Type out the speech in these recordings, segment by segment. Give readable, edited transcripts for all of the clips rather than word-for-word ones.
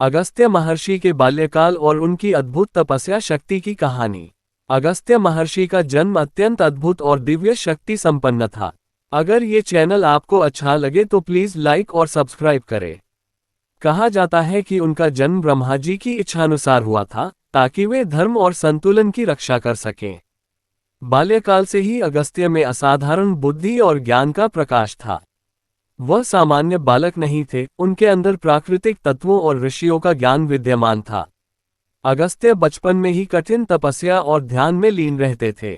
अगस्त्य महर्षि के बाल्यकाल और उनकी अद्भुत तपस्या शक्ति की कहानी। अगस्त्य महर्षि का जन्म अत्यंत अद्भुत और दिव्य शक्ति संपन्न था। अगर ये चैनल आपको अच्छा लगे तो प्लीज लाइक और सब्सक्राइब करें। कहा जाता है कि उनका जन्म ब्रह्मा जी की इच्छानुसार हुआ था, ताकि वे धर्म और संतुलन की रक्षा कर सकें। बाल्यकाल से ही अगस्त्य में असाधारण बुद्धि और ज्ञान का प्रकाश था। वह सामान्य बालक नहीं थे, उनके अंदर प्राकृतिक तत्वों और ऋषियों का ज्ञान विद्यमान था। अगस्त्य बचपन में ही कठिन तपस्या और ध्यान में लीन रहते थे।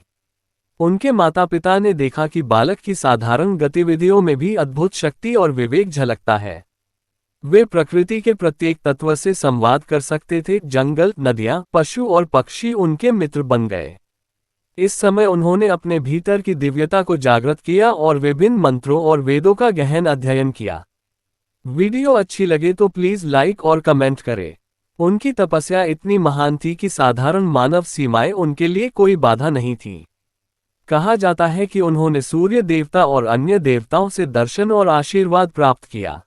उनके माता पिता ने देखा कि बालक की साधारण गतिविधियों में भी अद्भुत शक्ति और विवेक झलकता है। वे प्रकृति के प्रत्येक तत्व से संवाद कर सकते थे। जंगल, नदियां, पशु और पक्षी उनके मित्र बन गए। इस समय उन्होंने अपने भीतर की दिव्यता को जागृत किया और विभिन्न मंत्रों और वेदों का गहन अध्ययन किया। वीडियो अच्छी लगे तो प्लीज लाइक और कमेंट करें। उनकी तपस्या इतनी महान थी कि साधारण मानव सीमाएं उनके लिए कोई बाधा नहीं थी। कहा जाता है कि उन्होंने सूर्य देवता और अन्य देवताओं से दर्शन और आशीर्वाद प्राप्त किया।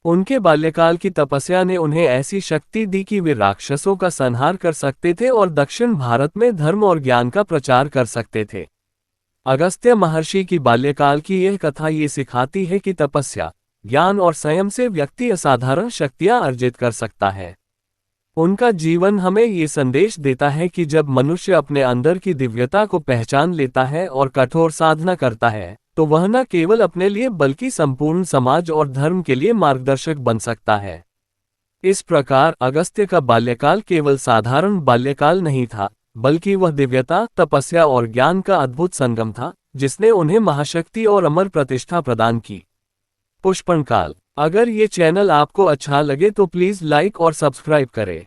उनके बाल्यकाल की तपस्या ने उन्हें ऐसी शक्ति दी कि वे राक्षसों का संहार कर सकते थे और दक्षिण भारत में धर्म और ज्ञान का प्रचार कर सकते थे। अगस्त्य महर्षि की बाल्यकाल की यह कथा ये सिखाती है कि तपस्या, ज्ञान और संयम से व्यक्ति असाधारण शक्तियां अर्जित कर सकता है। उनका जीवन हमें ये संदेश देता है कि जब मनुष्य अपने अंदर की दिव्यता को पहचान लेता है और कठोर साधना करता है, तो वह न केवल अपने लिए बल्कि संपूर्ण समाज और धर्म के लिए मार्गदर्शक बन सकता है। इस प्रकार अगस्त्य का बाल्यकाल केवल साधारण बाल्यकाल नहीं था, बल्कि वह दिव्यता, तपस्या और ज्ञान का अद्भुत संगम था, जिसने उन्हें महाशक्ति और अमर प्रतिष्ठा प्रदान की। पुष्पन काल। अगर ये चैनल आपको अच्छा लगे तो प्लीज लाइक और सब्सक्राइब करें।